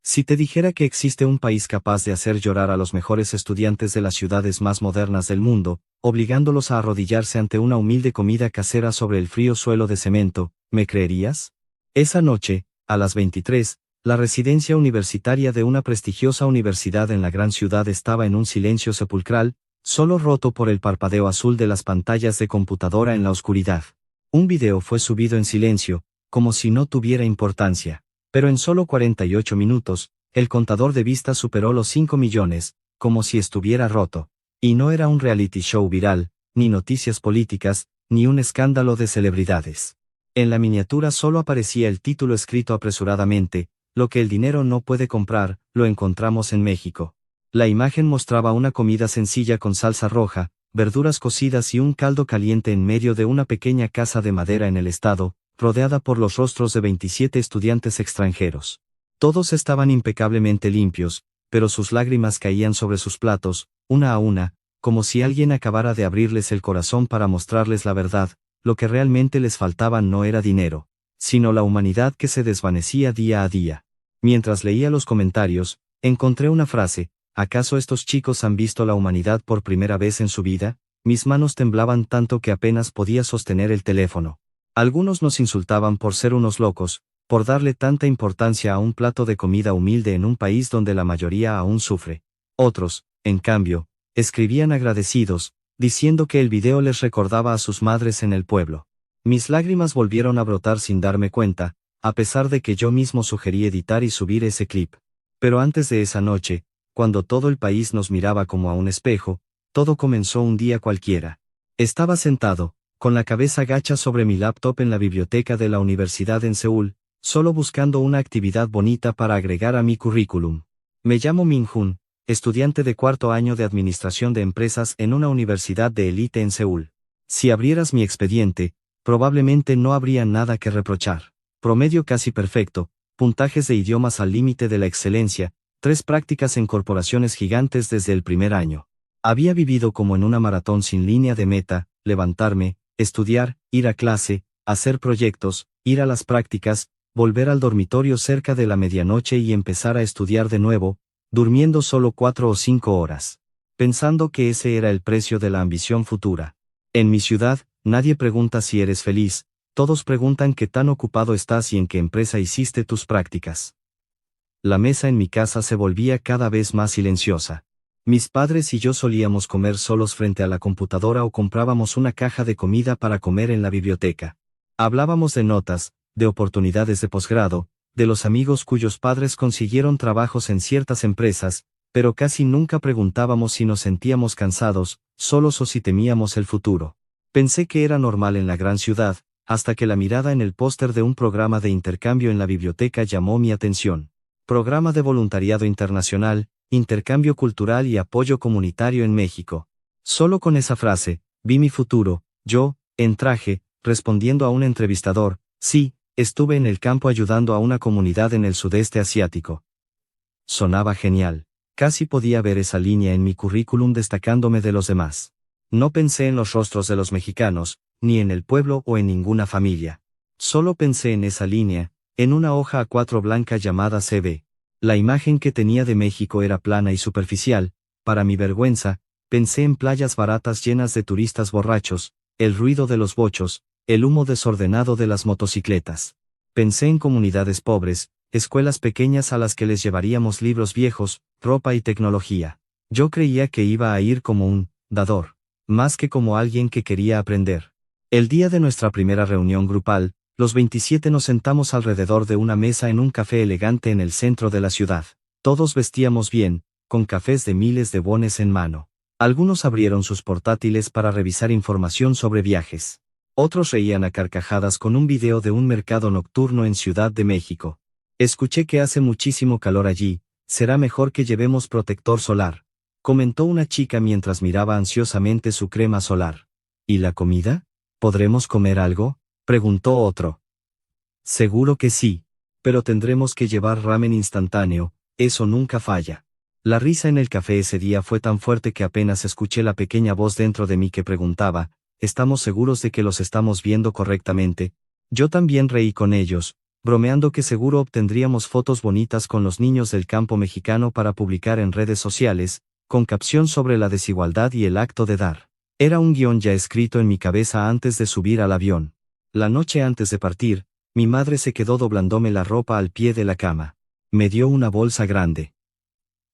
Si te dijera que existe un país capaz de hacer llorar a los mejores estudiantes de las ciudades más modernas del mundo, obligándolos a arrodillarse ante una humilde comida casera sobre el frío suelo de cemento, ¿me creerías? Esa noche, a las 23, la residencia universitaria de una prestigiosa universidad en la gran ciudad estaba en un silencio sepulcral, solo roto por el parpadeo azul de las pantallas de computadora en la oscuridad. Un video fue subido en silencio, como si no tuviera importancia. Pero en solo 48 minutos, el contador de vistas superó los 5 millones, como si estuviera roto. Y no era un reality show viral, ni noticias políticas, ni un escándalo de celebridades. En la miniatura solo aparecía el título escrito apresuradamente: lo que el dinero no puede comprar, lo encontramos en México. La imagen mostraba una comida sencilla con salsa roja, verduras cocidas y un caldo caliente en medio de una pequeña casa de madera en el estado, rodeada por los rostros de 27 estudiantes extranjeros. Todos estaban impecablemente limpios, pero sus lágrimas caían sobre sus platos, una a una, como si alguien acabara de abrirles el corazón para mostrarles la verdad. Lo que realmente les faltaba no era dinero, sino la humanidad que se desvanecía día a día. Mientras leía los comentarios, encontré una frase: ¿acaso estos chicos han visto la humanidad por primera vez en su vida? Mis manos temblaban tanto que apenas podía sostener el teléfono. Algunos nos insultaban por ser unos locos, por darle tanta importancia a un plato de comida humilde en un país donde la mayoría aún sufre. Otros, en cambio, escribían agradecidos, diciendo que el video les recordaba a sus madres en el pueblo. Mis lágrimas volvieron a brotar sin darme cuenta, a pesar de que yo mismo sugerí editar y subir ese clip. Pero antes de esa noche, cuando todo el país nos miraba como a un espejo, todo comenzó un día cualquiera. Estaba sentado, con la cabeza gacha sobre mi laptop en la biblioteca de la universidad en Seúl, solo buscando una actividad bonita para agregar a mi currículum. Me llamo Min-Hun, estudiante de cuarto año de Administración de Empresas en una universidad de élite en Seúl. Si abrieras mi expediente, probablemente no habría nada que reprochar. Promedio casi perfecto, puntajes de idiomas al límite de la excelencia, 3 prácticas en corporaciones gigantes desde el primer año. Había vivido como en una maratón sin línea de meta: levantarme, estudiar, ir a clase, hacer proyectos, ir a las prácticas, volver al dormitorio cerca de la medianoche y empezar a estudiar de nuevo, durmiendo solo 4 o 5 horas. Pensando que ese era el precio de la ambición futura. En mi ciudad, nadie pregunta si eres feliz, todos preguntan qué tan ocupado estás y en qué empresa hiciste tus prácticas. La mesa en mi casa se volvía cada vez más silenciosa. Mis padres y yo solíamos comer solos frente a la computadora o comprábamos una caja de comida para comer en la biblioteca. Hablábamos de notas, de oportunidades de posgrado, de los amigos cuyos padres consiguieron trabajos en ciertas empresas, pero casi nunca preguntábamos si nos sentíamos cansados, solos o si temíamos el futuro. Pensé que era normal en la gran ciudad, hasta que la mirada en el póster de un programa de intercambio en la biblioteca llamó mi atención. Programa de voluntariado internacional, intercambio cultural y apoyo comunitario en México. Solo con esa frase, vi mi futuro, yo, en traje, respondiendo a un entrevistador: sí, estuve en el campo ayudando a una comunidad en el sudeste asiático. Sonaba genial. Casi podía ver esa línea en mi currículum destacándome de los demás. No pensé en los rostros de los mexicanos, ni en el pueblo o en ninguna familia. Solo pensé en esa línea, en una hoja A4 blanca llamada CV. La imagen que tenía de México era plana y superficial. Para mi vergüenza, pensé en playas baratas llenas de turistas borrachos, el ruido de los bochos, el humo desordenado de las motocicletas. Pensé en comunidades pobres, escuelas pequeñas a las que les llevaríamos libros viejos, ropa y tecnología. Yo creía que iba a ir como un dador, más que como alguien que quería aprender. El día de nuestra primera reunión grupal, los 27 nos sentamos alrededor de una mesa en un café elegante en el centro de la ciudad. Todos vestíamos bien, con cafés de miles de wones en mano. Algunos abrieron sus portátiles para revisar información sobre viajes. Otros reían a carcajadas con un video de un mercado nocturno en Ciudad de México. Escuché que hace muchísimo calor allí, será mejor que llevemos protector solar, comentó una chica mientras miraba ansiosamente su crema solar. ¿Y la comida? ¿Podremos comer algo?, preguntó otro. Seguro que sí, pero tendremos que llevar ramen instantáneo, eso nunca falla. La risa en el café ese día fue tan fuerte que apenas escuché la pequeña voz dentro de mí que preguntaba: ¿estamos seguros de que los estamos viendo correctamente? Yo también reí con ellos, bromeando que seguro obtendríamos fotos bonitas con los niños del campo mexicano para publicar en redes sociales, con capción sobre la desigualdad y el acto de dar. Era un guión ya escrito en mi cabeza antes de subir al avión. La noche antes de partir, mi madre se quedó doblándome la ropa al pie de la cama. Me dio una bolsa grande.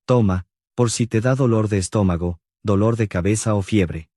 Toma, por si te da dolor de estómago, dolor de cabeza o fiebre.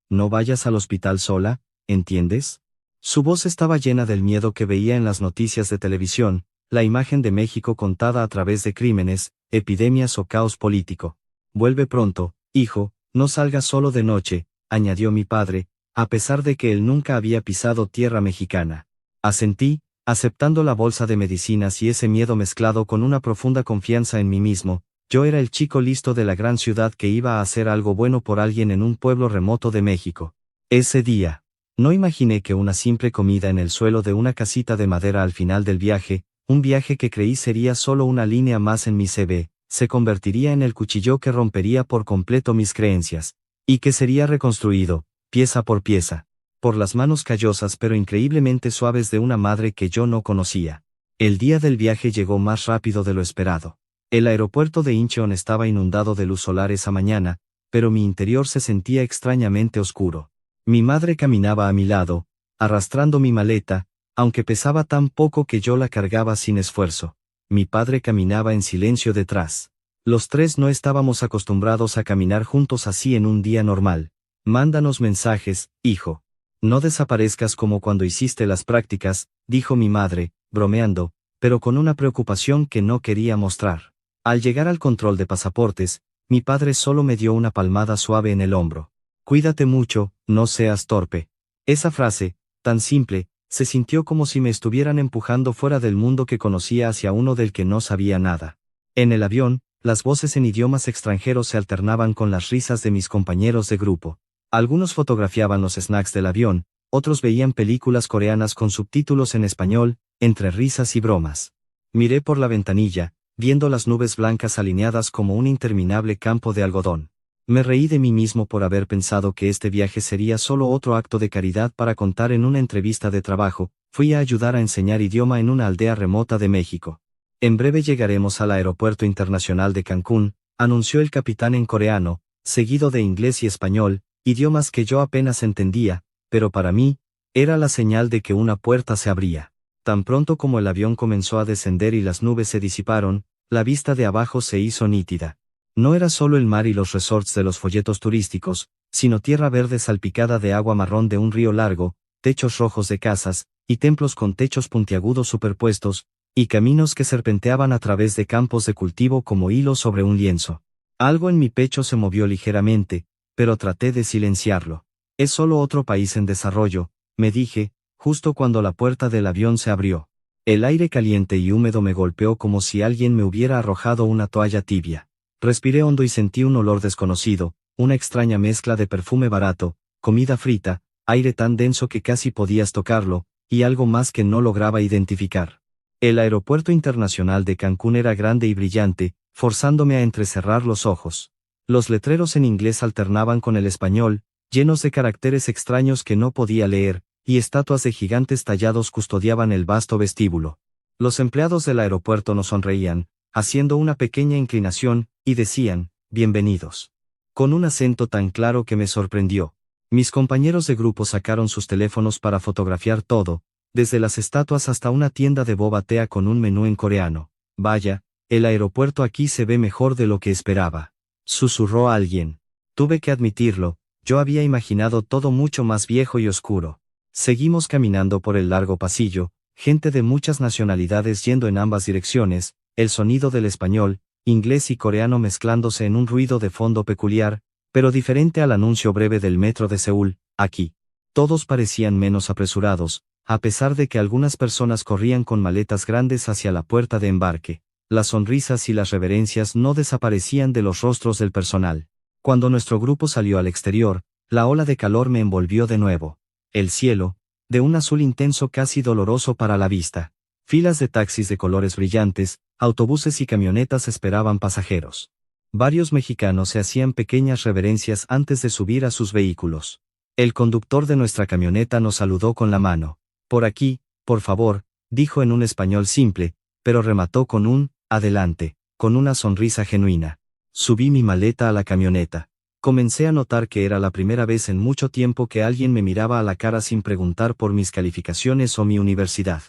No vayas al hospital sola, ¿entiendes? Su voz estaba llena del miedo que veía en las noticias de televisión, la imagen de México contada a través de crímenes, epidemias o caos político. Vuelve pronto, hijo, no salgas solo de noche, añadió mi padre, a pesar de que él nunca había pisado tierra mexicana. Asentí, aceptando la bolsa de medicinas y ese miedo mezclado con una profunda confianza en mí mismo. Yo era el chico listo de la gran ciudad que iba a hacer algo bueno por alguien en un pueblo remoto de México. Ese día, no imaginé que una simple comida en el suelo de una casita de madera al final del viaje, un viaje que creí sería solo una línea más en mi CV, se convertiría en el cuchillo que rompería por completo mis creencias, y que sería reconstruido, pieza por pieza, por las manos callosas pero increíblemente suaves de una madre que yo no conocía. El día del viaje llegó más rápido de lo esperado. El aeropuerto de Incheon estaba inundado de luz solar esa mañana, pero mi interior se sentía extrañamente oscuro. Mi madre caminaba a mi lado, arrastrando mi maleta, aunque pesaba tan poco que yo la cargaba sin esfuerzo. Mi padre caminaba en silencio detrás. Los tres no estábamos acostumbrados a caminar juntos así en un día normal. Mándanos mensajes, hijo. No desaparezcas como cuando hiciste las prácticas, dijo mi madre, bromeando, pero con una preocupación que no quería mostrar. Al llegar al control de pasaportes, mi padre solo me dio una palmada suave en el hombro. Cuídate mucho, no seas torpe. Esa frase, tan simple, se sintió como si me estuvieran empujando fuera del mundo que conocía hacia uno del que no sabía nada. En el avión, las voces en idiomas extranjeros se alternaban con las risas de mis compañeros de grupo. Algunos fotografiaban los snacks del avión, otros veían películas coreanas con subtítulos en español, entre risas y bromas. Miré por la ventanilla, viendo las nubes blancas alineadas como un interminable campo de algodón. Me reí de mí mismo por haber pensado que este viaje sería solo otro acto de caridad para contar en una entrevista de trabajo. Fui a ayudar a enseñar idioma en una aldea remota de México. En breve llegaremos al aeropuerto internacional de Cancún, anunció el capitán en coreano, seguido de inglés y español, idiomas que yo apenas entendía, pero para mí, era la señal de que una puerta se abría. Tan pronto como el avión comenzó a descender y las nubes se disiparon, la vista de abajo se hizo nítida. No era solo el mar y los resorts de los folletos turísticos, sino tierra verde salpicada de agua marrón de un río largo, techos rojos de casas, y templos con techos puntiagudos superpuestos, y caminos que serpenteaban a través de campos de cultivo como hilos sobre un lienzo. Algo en mi pecho se movió ligeramente, pero traté de silenciarlo. Es solo otro país en desarrollo, me dije, justo cuando la puerta del avión se abrió. El aire caliente y húmedo me golpeó como si alguien me hubiera arrojado una toalla tibia. Respiré hondo y sentí un olor desconocido, una extraña mezcla de perfume barato, comida frita, aire tan denso que casi podías tocarlo, y algo más que no lograba identificar. El aeropuerto internacional de Cancún era grande y brillante, forzándome a entrecerrar los ojos. Los letreros en inglés alternaban con el español, llenos de caracteres extraños que no podía leer, y estatuas de gigantes tallados custodiaban el vasto vestíbulo. Los empleados del aeropuerto nos sonreían, haciendo una pequeña inclinación, y decían, bienvenidos. Con un acento tan claro que me sorprendió. Mis compañeros de grupo sacaron sus teléfonos para fotografiar todo, desde las estatuas hasta una tienda de boba tea con un menú en coreano. Vaya, el aeropuerto aquí se ve mejor de lo que esperaba. Susurró alguien. Tuve que admitirlo, yo había imaginado todo mucho más viejo y oscuro. Seguimos caminando por el largo pasillo, gente de muchas nacionalidades yendo en ambas direcciones, el sonido del español, inglés y coreano mezclándose en un ruido de fondo peculiar, pero diferente al anuncio breve del metro de Seúl. Aquí, todos parecían menos apresurados, a pesar de que algunas personas corrían con maletas grandes hacia la puerta de embarque. Las sonrisas y las reverencias no desaparecían de los rostros del personal. Cuando nuestro grupo salió al exterior, la ola de calor me envolvió de nuevo. El cielo, de un azul intenso casi doloroso para la vista. Filas de taxis de colores brillantes, autobuses y camionetas esperaban pasajeros. Varios mexicanos se hacían pequeñas reverencias antes de subir a sus vehículos. El conductor de nuestra camioneta nos saludó con la mano. Por aquí, por favor, dijo en un español simple, pero remató con un adelante, con una sonrisa genuina. Subí mi maleta a la camioneta. Comencé a notar que era la primera vez en mucho tiempo que alguien me miraba a la cara sin preguntar por mis calificaciones o mi universidad.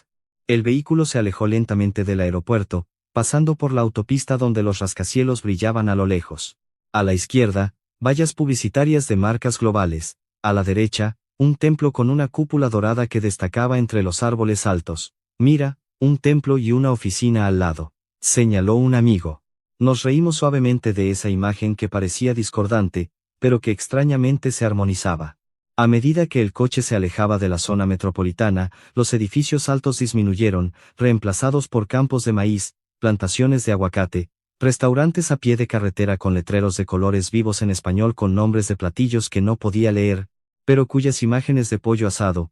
El vehículo se alejó lentamente del aeropuerto, pasando por la autopista donde los rascacielos brillaban a lo lejos. A la izquierda, vallas publicitarias de marcas globales. A la derecha, un templo con una cúpula dorada que destacaba entre los árboles altos. Mira, un templo y una oficina al lado, señaló un amigo. Nos reímos suavemente de esa imagen que parecía discordante, pero que extrañamente se armonizaba. A medida que el coche se alejaba de la zona metropolitana, los edificios altos disminuyeron, reemplazados por campos de maíz, plantaciones de aguacate, restaurantes a pie de carretera con letreros de colores vivos en español con nombres de platillos que no podía leer, pero cuyas imágenes de pollo asado,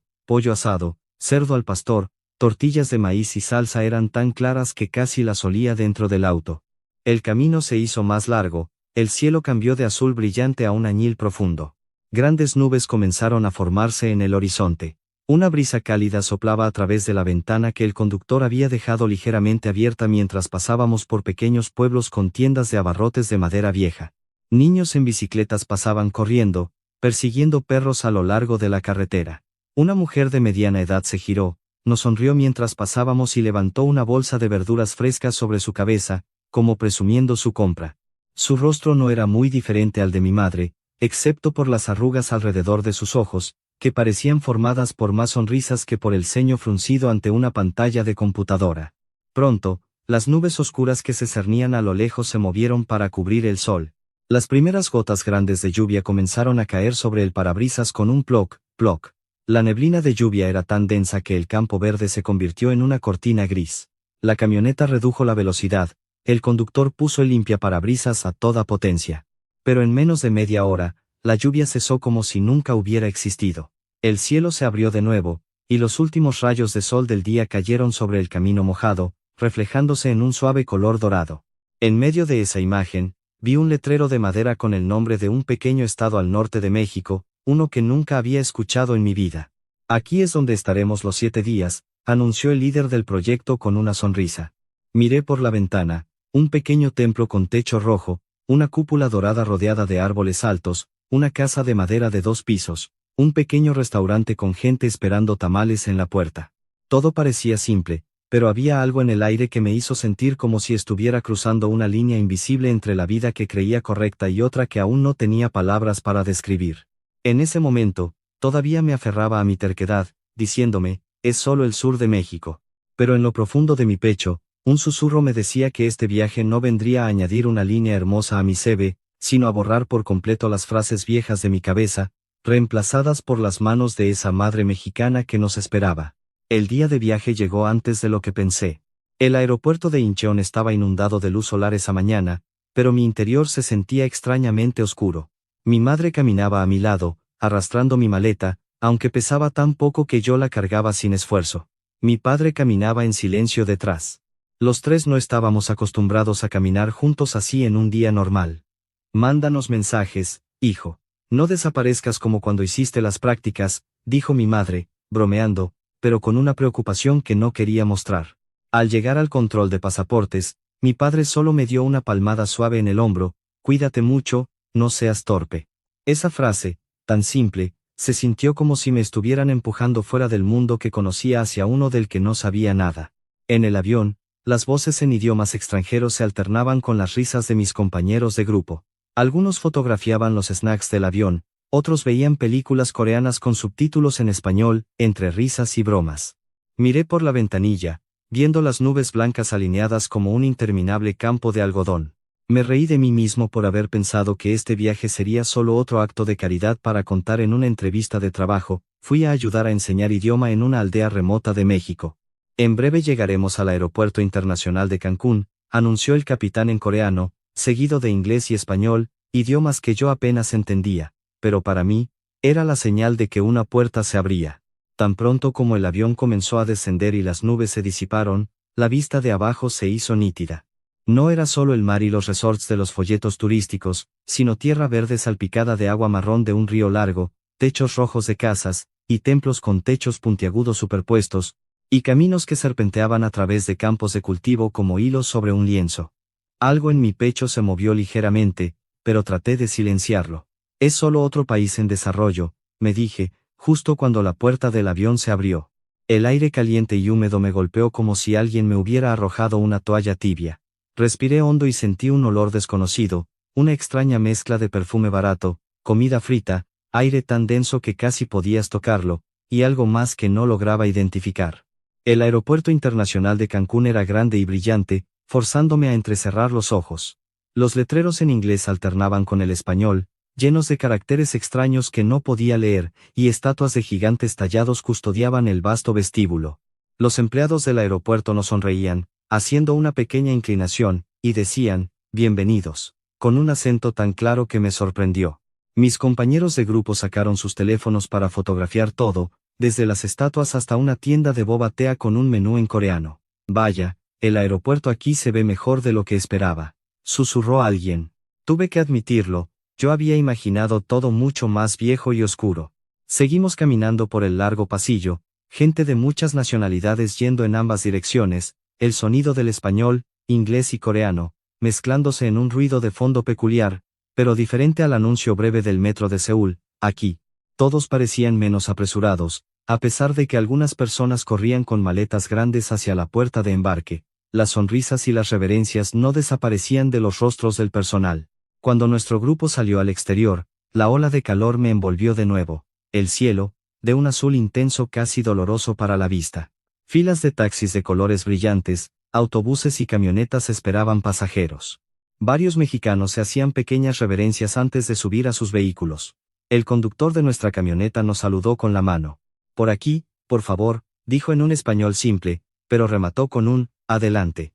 cerdo al pastor, tortillas de maíz y salsa eran tan claras que casi las olía dentro del auto. El camino se hizo más largo, el cielo cambió de azul brillante a un añil profundo. Grandes nubes comenzaron a formarse en el horizonte. Una brisa cálida soplaba a través de la ventana que el conductor había dejado ligeramente abierta mientras pasábamos por pequeños pueblos con tiendas de abarrotes de madera vieja. Niños en bicicletas pasaban corriendo, persiguiendo perros a lo largo de la carretera. Una mujer de mediana edad se giró, nos sonrió mientras pasábamos y levantó una bolsa de verduras frescas sobre su cabeza, como presumiendo su compra. Su rostro no era muy diferente al de mi madre, excepto por las arrugas alrededor de sus ojos, que parecían formadas por más sonrisas que por el ceño fruncido ante una pantalla de computadora. Pronto, las nubes oscuras que se cernían a lo lejos se movieron para cubrir el sol. Las primeras gotas grandes de lluvia comenzaron a caer sobre el parabrisas con un ploc, ploc. La neblina de lluvia era tan densa que el campo verde se convirtió en una cortina gris. La camioneta redujo la velocidad. El conductor puso el limpiaparabrisas a toda potencia. Pero en menos de media hora, la lluvia cesó como si nunca hubiera existido. El cielo se abrió de nuevo, y los últimos rayos de sol del día cayeron sobre el camino mojado, reflejándose en un suave color dorado. En medio de esa imagen, vi un letrero de madera con el nombre de un pequeño estado al norte de México, uno que nunca había escuchado en mi vida. Aquí es donde estaremos los 7 días, anunció el líder del proyecto con una sonrisa. Miré por la ventana. Un pequeño templo con techo rojo, una cúpula dorada rodeada de árboles altos, una casa de madera de 2 pisos, un pequeño restaurante con gente esperando tamales en la puerta. Todo parecía simple, pero había algo en el aire que me hizo sentir como si estuviera cruzando una línea invisible entre la vida que creía correcta y otra que aún no tenía palabras para describir. En ese momento, todavía me aferraba a mi terquedad, diciéndome, es solo el sur de México. Pero en lo profundo de mi pecho, un susurro me decía que este viaje no vendría a añadir una línea hermosa a mi CV, sino a borrar por completo las frases viejas de mi cabeza, reemplazadas por las manos de esa madre mexicana que nos esperaba. El día de viaje llegó antes de lo que pensé. El aeropuerto de Incheon estaba inundado de luz solar esa mañana, pero mi interior se sentía extrañamente oscuro. Mi madre caminaba a mi lado, arrastrando mi maleta, aunque pesaba tan poco que yo la cargaba sin esfuerzo. Mi padre caminaba en silencio detrás. Los 3 no estábamos acostumbrados a caminar juntos así en un día normal. Mándanos mensajes, hijo. No desaparezcas como cuando hiciste las prácticas, dijo mi madre, bromeando, pero con una preocupación que no quería mostrar. Al llegar al control de pasaportes, mi padre solo me dio una palmada suave en el hombro, cuídate mucho, no seas torpe. Esa frase, tan simple, se sintió como si me estuvieran empujando fuera del mundo que conocía hacia uno del que no sabía nada. En el avión, las voces en idiomas extranjeros se alternaban con las risas de mis compañeros de grupo. Algunos fotografiaban los snacks del avión, otros veían películas coreanas con subtítulos en español, entre risas y bromas. Miré por la ventanilla, viendo las nubes blancas alineadas como un interminable campo de algodón. Me reí de mí mismo por haber pensado que este viaje sería solo otro acto de caridad para contar en una entrevista de trabajo. Fui a ayudar a enseñar idioma en una aldea remota de México. En breve llegaremos al aeropuerto internacional de Cancún, anunció el capitán en coreano, seguido de inglés y español, idiomas que yo apenas entendía, pero para mí, era la señal de que una puerta se abría. Tan pronto como el avión comenzó a descender y las nubes se disiparon, la vista de abajo se hizo nítida. No era solo el mar y los resorts de los folletos turísticos, sino tierra verde salpicada de agua marrón de un río largo, techos rojos de casas, y templos con techos puntiagudos superpuestos, y caminos que serpenteaban a través de campos de cultivo como hilos sobre un lienzo. Algo en mi pecho se movió ligeramente, pero traté de silenciarlo. Es solo otro país en desarrollo, me dije, justo cuando la puerta del avión se abrió. El aire caliente y húmedo me golpeó como si alguien me hubiera arrojado una toalla tibia. Respiré hondo y sentí un olor desconocido, una extraña mezcla de perfume barato, comida frita, aire tan denso que casi podías tocarlo, y algo más que no lograba identificar. El aeropuerto internacional de Cancún era grande y brillante, forzándome a entrecerrar los ojos. Los letreros en inglés alternaban con el español, llenos de caracteres extraños que no podía leer, y estatuas de gigantes tallados custodiaban el vasto vestíbulo. Los empleados del aeropuerto nos sonreían, haciendo una pequeña inclinación, y decían, bienvenidos, con un acento tan claro que me sorprendió. Mis compañeros de grupo sacaron sus teléfonos para fotografiar todo, desde las estatuas hasta una tienda de boba tea con un menú en coreano. Vaya, el aeropuerto aquí se ve mejor de lo que esperaba, susurró alguien. Tuve que admitirlo, yo había imaginado todo mucho más viejo y oscuro. Seguimos caminando por el largo pasillo, gente de muchas nacionalidades yendo en ambas direcciones, el sonido del español, inglés y coreano, mezclándose en un ruido de fondo peculiar, pero diferente al anuncio breve del metro de Seúl. Aquí, todos parecían menos apresurados, a pesar de que algunas personas corrían con maletas grandes hacia la puerta de embarque. Las sonrisas y las reverencias no desaparecían de los rostros del personal. Cuando nuestro grupo salió al exterior, la ola de calor me envolvió de nuevo. El cielo, de un azul intenso casi doloroso para la vista. Filas de taxis de colores brillantes, autobuses y camionetas esperaban pasajeros. Varios mexicanos se hacían pequeñas reverencias antes de subir a sus vehículos. El conductor de nuestra camioneta nos saludó con la mano. Por aquí, por favor, dijo en un español simple, pero remató con un, adelante.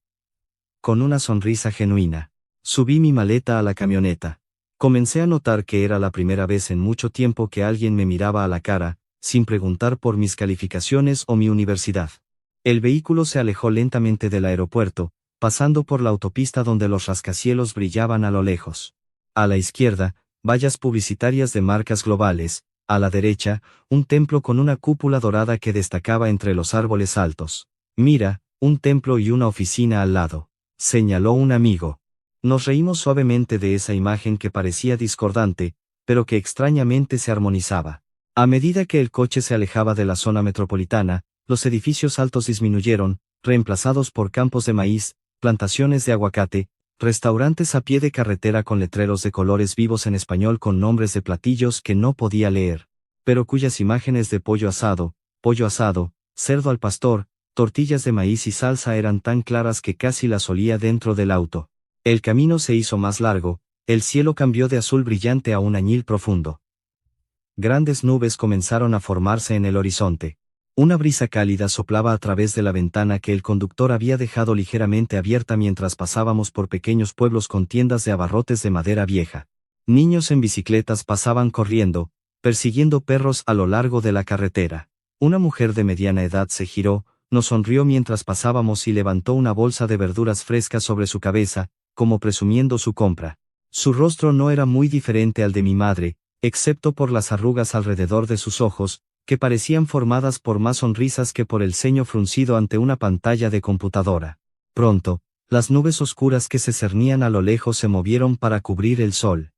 Con una sonrisa genuina. Subí mi maleta a la camioneta. Comencé a notar que era la primera vez en mucho tiempo que alguien me miraba a la cara, sin preguntar por mis calificaciones o mi universidad. El vehículo se alejó lentamente del aeropuerto, pasando por la autopista donde los rascacielos brillaban a lo lejos. A la izquierda, vallas publicitarias de marcas globales, a la derecha, un templo con una cúpula dorada que destacaba entre los árboles altos. Mira, un templo y una oficina al lado, señaló un amigo. Nos reímos suavemente de esa imagen que parecía discordante, pero que extrañamente se armonizaba. A medida que el coche se alejaba de la zona metropolitana, los edificios altos disminuyeron, reemplazados por campos de maíz, plantaciones de aguacate, restaurantes a pie de carretera con letreros de colores vivos en español con nombres de platillos que no podía leer, pero cuyas imágenes de pollo asado, cerdo al pastor, tortillas de maíz y salsa eran tan claras que casi las olía dentro del auto. El camino se hizo más largo, el cielo cambió de azul brillante a un añil profundo. Grandes nubes comenzaron a formarse en el horizonte. Una brisa cálida soplaba a través de la ventana que el conductor había dejado ligeramente abierta mientras pasábamos por pequeños pueblos con tiendas de abarrotes de madera vieja. Niños en bicicletas pasaban corriendo, persiguiendo perros a lo largo de la carretera. Una mujer de mediana edad se giró, nos sonrió mientras pasábamos y levantó una bolsa de verduras frescas sobre su cabeza, como presumiendo su compra. Su rostro no era muy diferente al de mi madre, excepto por las arrugas alrededor de sus ojos, que parecían formadas por más sonrisas que por el ceño fruncido ante una pantalla de computadora. Pronto, las nubes oscuras que se cernían a lo lejos se movieron para cubrir el sol.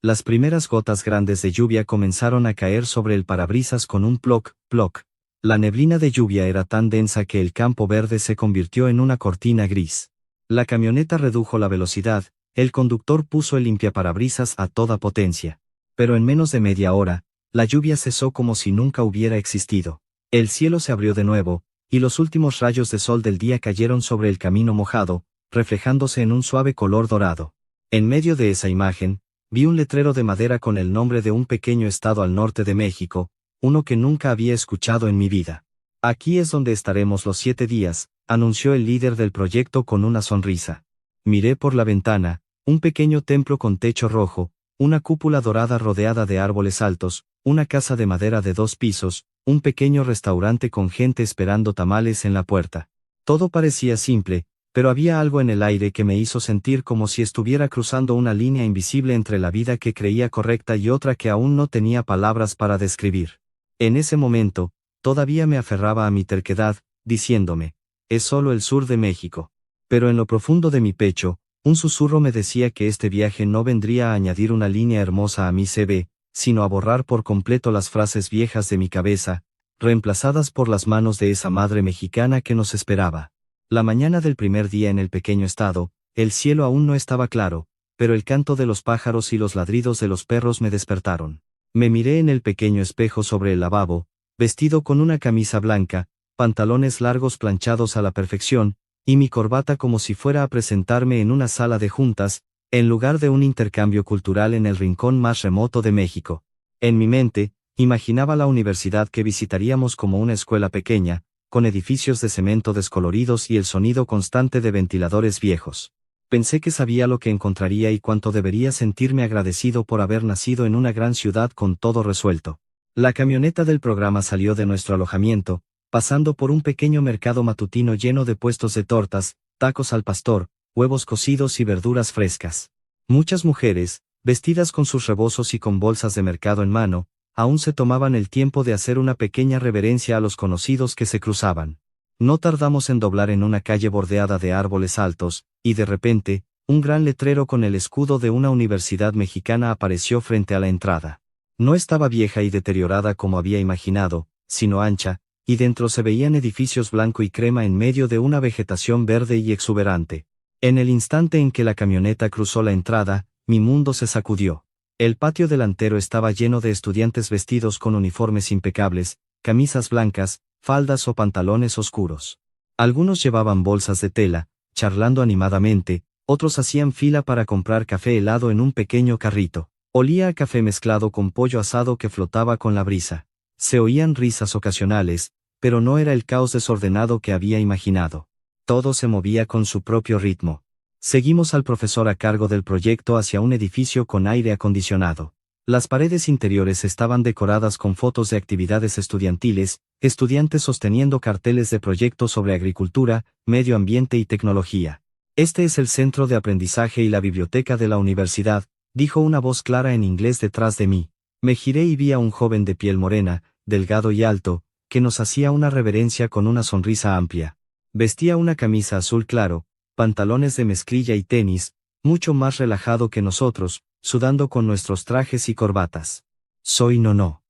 Las primeras gotas grandes de lluvia comenzaron a caer sobre el parabrisas con un ploc, ploc. La neblina de lluvia era tan densa que el campo verde se convirtió en una cortina gris. La camioneta redujo la velocidad, el conductor puso el limpiaparabrisas a toda potencia. Pero en menos de media hora, la lluvia cesó como si nunca hubiera existido. El cielo se abrió de nuevo, y los últimos rayos de sol del día cayeron sobre el camino mojado, reflejándose en un suave color dorado. En medio de esa imagen, vi un letrero de madera con el nombre de un pequeño estado al norte de México, uno que nunca había escuchado en mi vida. Aquí es donde estaremos los 7 días, anunció el líder del proyecto con una sonrisa. Miré por la ventana, un pequeño templo con techo rojo, una cúpula dorada rodeada de árboles altos, una casa de madera de 2 pisos, un pequeño restaurante con gente esperando tamales en la puerta. Todo parecía simple, pero había algo en el aire que me hizo sentir como si estuviera cruzando una línea invisible entre la vida que creía correcta y otra que aún no tenía palabras para describir. En ese momento, Todavía me aferraba a mi terquedad, diciéndome, es solo el sur de México. Pero en lo profundo de mi pecho, un susurro me decía que este viaje no vendría a añadir una línea hermosa a mi CV, sino a borrar por completo las frases viejas de mi cabeza, reemplazadas por las manos de esa madre mexicana que nos esperaba. La mañana del primer día en el pequeño estado, el cielo aún no estaba claro, pero el canto de los pájaros y los ladridos de los perros me despertaron. Me miré en el pequeño espejo sobre el lavabo, vestido con una camisa blanca, pantalones largos planchados a la perfección, y mi corbata como si fuera a presentarme en una sala de juntas, en lugar de un intercambio cultural en el rincón más remoto de México. En mi mente, imaginaba la universidad que visitaríamos como una escuela pequeña, con edificios de cemento descoloridos y el sonido constante de ventiladores viejos. Pensé que sabía lo que encontraría y cuánto debería sentirme agradecido por haber nacido en una gran ciudad con todo resuelto. La camioneta del programa salió de nuestro alojamiento, pasando por un pequeño mercado matutino lleno de puestos de tortas, tacos al pastor, huevos cocidos y verduras frescas. Muchas mujeres, vestidas con sus rebozos y con bolsas de mercado en mano, aún se tomaban el tiempo de hacer una pequeña reverencia a los conocidos que se cruzaban. No tardamos en doblar en una calle bordeada de árboles altos, y de repente, un gran letrero con el escudo de una universidad mexicana apareció frente a la entrada. No estaba vieja y deteriorada como había imaginado, sino ancha, y dentro se veían edificios blanco y crema en medio de una vegetación verde y exuberante. En el instante en que la camioneta cruzó la entrada, mi mundo se sacudió. El patio delantero estaba lleno de estudiantes vestidos con uniformes impecables, camisas blancas, faldas o pantalones oscuros. Algunos llevaban bolsas de tela, charlando animadamente, otros hacían fila para comprar café helado en un pequeño carrito. Olía a café mezclado con pollo asado que flotaba con la brisa. Se oían risas ocasionales, pero no era el caos desordenado que había imaginado. Todo se movía con su propio ritmo. Seguimos al profesor a cargo del proyecto hacia un edificio con aire acondicionado. Las paredes interiores estaban decoradas con fotos de actividades estudiantiles, estudiantes sosteniendo carteles de proyectos sobre agricultura, medio ambiente y tecnología. Este es el centro de aprendizaje y la biblioteca de la universidad, dijo una voz clara en inglés detrás de mí. Me giré y vi a un joven de piel morena, delgado y alto, que nos hacía una reverencia con una sonrisa amplia. Vestía una camisa azul claro, pantalones de mezclilla y tenis, mucho más relajado que nosotros, sudando con nuestros trajes y corbatas. Soy Nono.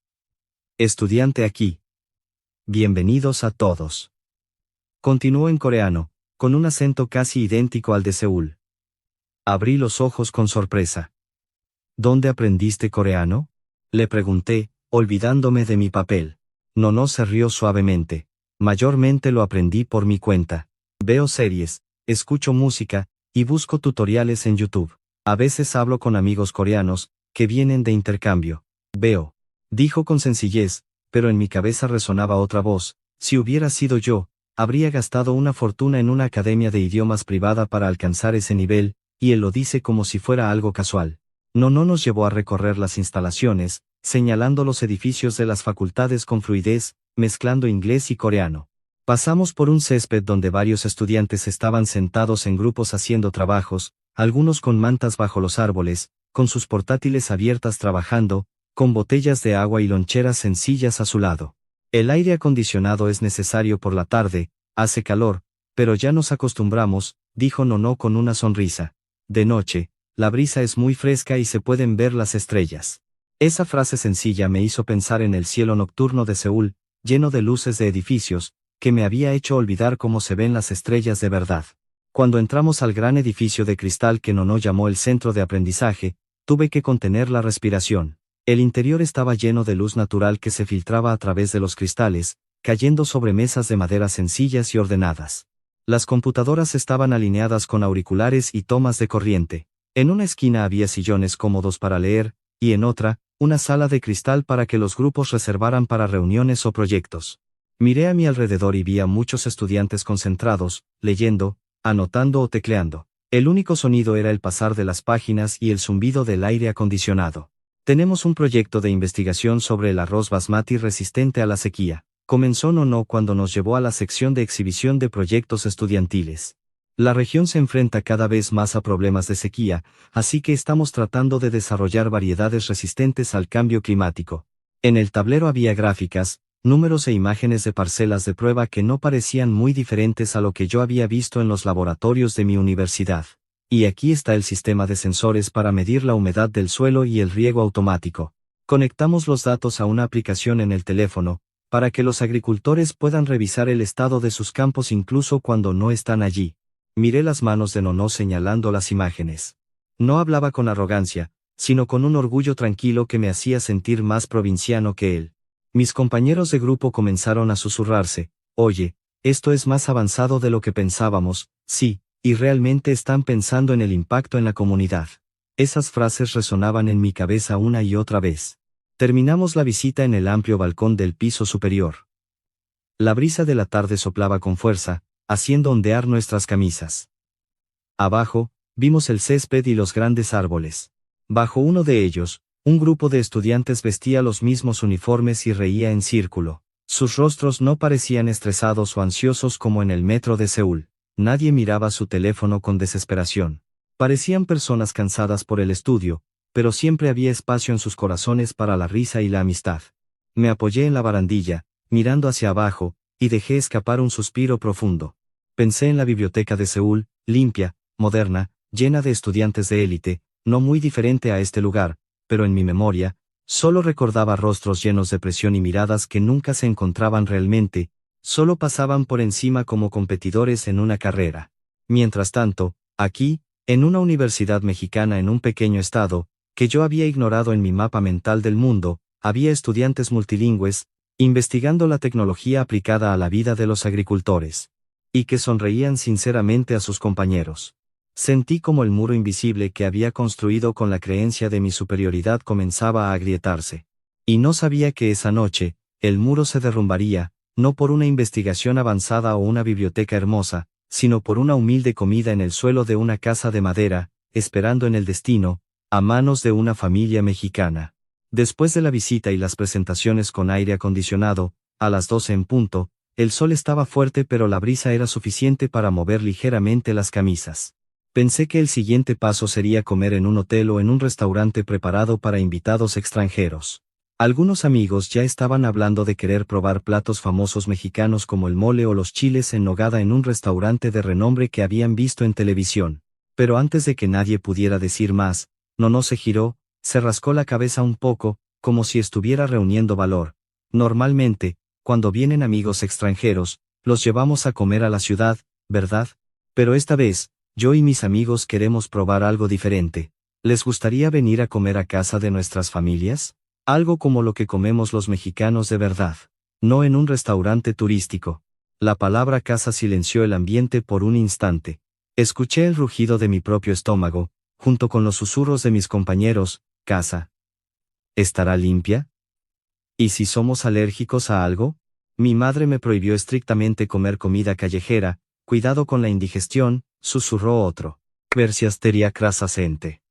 Estudiante aquí. Bienvenidos a todos. Continuó en coreano, con un acento casi idéntico al de Seúl. Abrí los ojos con sorpresa. ¿Dónde aprendiste coreano? Le pregunté, olvidándome de mi papel. Nono se rió suavemente. Mayormente lo aprendí por mi cuenta. Veo series, escucho música, y busco tutoriales en YouTube. A veces hablo con amigos coreanos, que vienen de intercambio. Veo. Dijo con sencillez, pero en mi cabeza resonaba otra voz. Si hubiera sido yo, habría gastado una fortuna en una academia de idiomas privada para alcanzar ese nivel, y él lo dice como si fuera algo casual. Nono nos llevó a recorrer las instalaciones, señalando los edificios de las facultades con fluidez, mezclando inglés y coreano. Pasamos por un césped donde varios estudiantes estaban sentados en grupos haciendo trabajos, algunos con mantas bajo los árboles, con sus portátiles abiertas trabajando, con botellas de agua y loncheras sencillas a su lado. El aire acondicionado es necesario por la tarde, hace calor, pero ya nos acostumbramos, dijo Nono con una sonrisa. De noche, la brisa es muy fresca y se pueden ver las estrellas. Esa frase sencilla me hizo pensar en el cielo nocturno de Seúl, lleno de luces de edificios, que me había hecho olvidar cómo se ven las estrellas de verdad. Cuando entramos al gran edificio de cristal que Nono llamó el centro de aprendizaje, tuve que contener la respiración. El interior estaba lleno de luz natural que se filtraba a través de los cristales, cayendo sobre mesas de madera sencillas y ordenadas. Las computadoras estaban alineadas con auriculares y tomas de corriente. En una esquina había sillones cómodos para leer, y en otra, una sala de cristal para que los grupos reservaran para reuniones o proyectos. Miré a mi alrededor y vi a muchos estudiantes concentrados, leyendo, anotando o tecleando. El único sonido era el pasar de las páginas y el zumbido del aire acondicionado. Tenemos un proyecto de investigación sobre el arroz basmati resistente a la sequía. Comenzó Nono cuando nos llevó a la sección de exhibición de proyectos estudiantiles. La región se enfrenta cada vez más a problemas de sequía, así que estamos tratando de desarrollar variedades resistentes al cambio climático. En el tablero había gráficas, números e imágenes de parcelas de prueba que no parecían muy diferentes a lo que yo había visto en los laboratorios de mi universidad. Y aquí está el sistema de sensores para medir la humedad del suelo y el riego automático. Conectamos los datos a una aplicación en el teléfono, para que los agricultores puedan revisar el estado de sus campos incluso cuando no están allí. Miré las manos de Nono señalando las imágenes. No hablaba con arrogancia, sino con un orgullo tranquilo que me hacía sentir más provinciano que él. Mis compañeros de grupo comenzaron a susurrarse: oye, esto es más avanzado de lo que pensábamos, sí, y realmente están pensando en el impacto en la comunidad. Esas frases resonaban en mi cabeza una y otra vez. Terminamos la visita en el amplio balcón del piso superior. La brisa de la tarde soplaba con fuerza, haciendo ondear nuestras camisas. Abajo, vimos el césped y los grandes árboles. Bajo uno de ellos, un grupo de estudiantes vestía los mismos uniformes y reía en círculo. Sus rostros no parecían estresados o ansiosos como en el metro de Seúl. Nadie miraba su teléfono con desesperación. Parecían personas cansadas por el estudio, pero siempre había espacio en sus corazones para la risa y la amistad. Me apoyé en la barandilla, mirando hacia abajo, y dejé escapar un suspiro profundo. Pensé en la biblioteca de Seúl, limpia, moderna, llena de estudiantes de élite, no muy diferente a este lugar, pero en mi memoria, solo recordaba rostros llenos de presión y miradas que nunca se encontraban realmente, solo pasaban por encima como competidores en una carrera. Mientras tanto, aquí, en una universidad mexicana en un pequeño estado, que yo había ignorado en mi mapa mental del mundo, había estudiantes multilingües, investigando la tecnología aplicada a la vida de los agricultores. Y que sonreían sinceramente a sus compañeros. Sentí como el muro invisible que había construido con la creencia de mi superioridad comenzaba a agrietarse. Y no sabía que esa noche, el muro se derrumbaría, no por una investigación avanzada o una biblioteca hermosa, sino por una humilde comida en el suelo de una casa de madera, esperando en el destino, a manos de una familia mexicana. Después de la visita y las presentaciones con aire acondicionado, a las 12 en punto, el sol estaba fuerte pero la brisa era suficiente para mover ligeramente las camisas. Pensé que el siguiente paso sería comer en un hotel o en un restaurante preparado para invitados extranjeros. Algunos amigos ya estaban hablando de querer probar platos famosos mexicanos como el mole o los chiles en nogada en un restaurante de renombre que habían visto en televisión. Pero antes de que nadie pudiera decir más, Nono se giró, se rascó la cabeza un poco, como si estuviera reuniendo valor. Normalmente, cuando vienen amigos extranjeros, los llevamos a comer a la ciudad, ¿verdad? Pero esta vez, yo y mis amigos queremos probar algo diferente. ¿Les gustaría venir a comer a casa de nuestras familias? Algo como lo que comemos los mexicanos de verdad. No en un restaurante turístico. La palabra casa silenció el ambiente por un instante. Escuché el rugido de mi propio estómago, junto con los susurros de mis compañeros. ¿Casa estará limpia? ¿Y si somos alérgicos a algo? Mi madre me prohibió estrictamente comer comida callejera. Cuidado con la indigestión, susurró otro. Versiasteria crasacente.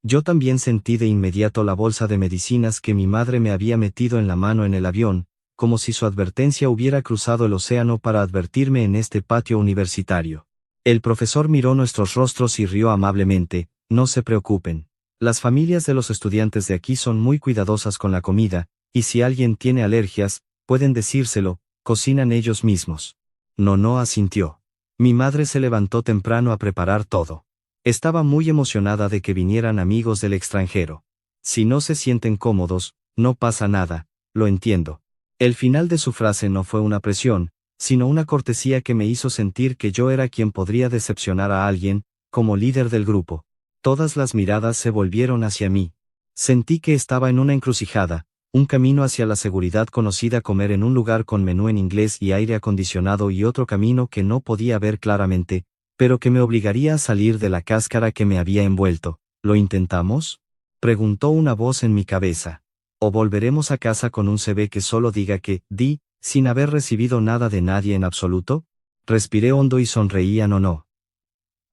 Yo también sentí de inmediato la bolsa de medicinas que mi madre me había metido en la mano en el avión, como si su advertencia hubiera cruzado el océano para advertirme en este patio universitario. El profesor miró nuestros rostros y rió amablemente. No se preocupen. Las familias de los estudiantes de aquí son muy cuidadosas con la comida, y si alguien tiene alergias, pueden decírselo, cocinan ellos mismos. No asintió. Mi madre se levantó temprano a preparar todo. Estaba muy emocionada de que vinieran amigos del extranjero. Si no se sienten cómodos, no pasa nada, lo entiendo. El final de su frase no fue una presión, sino una cortesía que me hizo sentir que yo era quien podría decepcionar a alguien, como líder del grupo. Todas las miradas se volvieron hacia mí. Sentí que estaba en una encrucijada, un camino hacia la seguridad conocida, comer en un lugar con menú en inglés y aire acondicionado, y otro camino que no podía ver claramente, pero que me obligaría a salir de la cáscara que me había envuelto. ¿Lo intentamos?, preguntó una voz en mi cabeza. ¿O volveremos a casa con un CV que solo diga que di, sin haber recibido nada de nadie en absoluto? Respiré hondo y sonreí a Nono.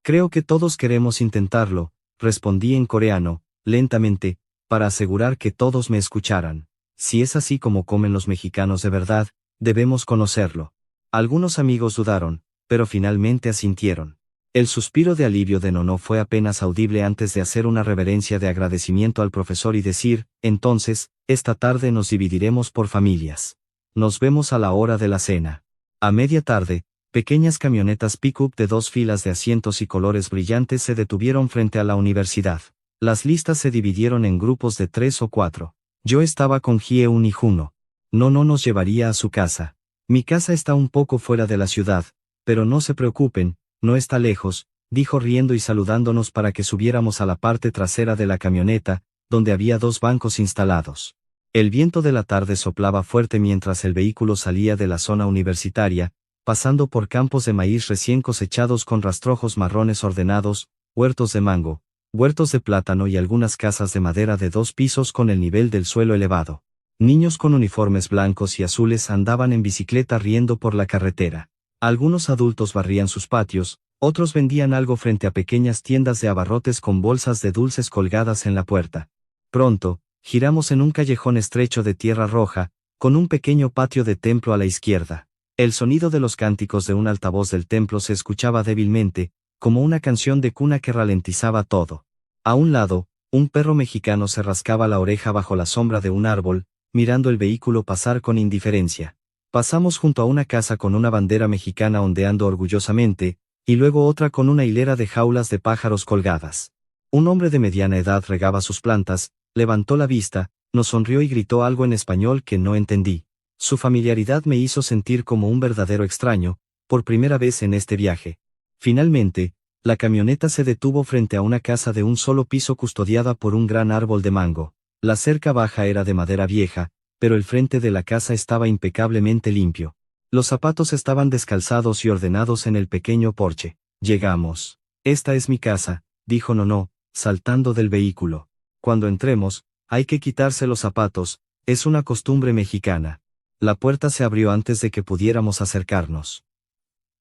Creo que todos queremos intentarlo, respondí en coreano, lentamente, para asegurar que todos me escucharan. Si es así como comen los mexicanos de verdad, debemos conocerlo. Algunos amigos dudaron, pero finalmente asintieron. El suspiro de alivio de Nono fue apenas audible antes de hacer una reverencia de agradecimiento al profesor y decir: entonces, esta tarde nos dividiremos por familias. Nos vemos a la hora de la cena. A media tarde, pequeñas camionetas pick-up de 2 filas de asientos y colores brillantes se detuvieron frente a la universidad. Las listas se dividieron en grupos de 3 o 4. Yo estaba con Hyeun y Juno. No nos llevaría a su casa. Mi casa está un poco fuera de la ciudad, pero no se preocupen, no está lejos, dijo riendo y saludándonos para que subiéramos a la parte trasera de la camioneta, donde había 2 bancos instalados. El viento de la tarde soplaba fuerte mientras el vehículo salía de la zona universitaria, pasando por campos de maíz recién cosechados con rastrojos marrones ordenados, huertos de mango, huertos de plátano y algunas casas de madera de 2 pisos con el nivel del suelo elevado. Niños con uniformes blancos y azules andaban en bicicleta riendo por la carretera. Algunos adultos barrían sus patios, otros vendían algo frente a pequeñas tiendas de abarrotes con bolsas de dulces colgadas en la puerta. Pronto, giramos en un callejón estrecho de tierra roja, con un pequeño patio de templo a la izquierda. El sonido de los cánticos de un altavoz del templo se escuchaba débilmente, como una canción de cuna que ralentizaba todo. A un lado, un perro mexicano se rascaba la oreja bajo la sombra de un árbol, mirando el vehículo pasar con indiferencia. Pasamos junto a una casa con una bandera mexicana ondeando orgullosamente, y luego otra con una hilera de jaulas de pájaros colgadas. Un hombre de mediana edad regaba sus plantas, levantó la vista, nos sonrió y gritó algo en español que no entendí. Su familiaridad me hizo sentir como un verdadero extraño, por primera vez en este viaje. Finalmente, la camioneta se detuvo frente a una casa de un solo piso custodiada por un gran árbol de mango. La cerca baja era de madera vieja, pero el frente de la casa estaba impecablemente limpio. Los zapatos estaban descalzados y ordenados en el pequeño porche. Llegamos. Esta es mi casa, dijo Nono, saltando del vehículo. Cuando entremos, hay que quitarse los zapatos, es una costumbre mexicana. La puerta se abrió antes de que pudiéramos acercarnos.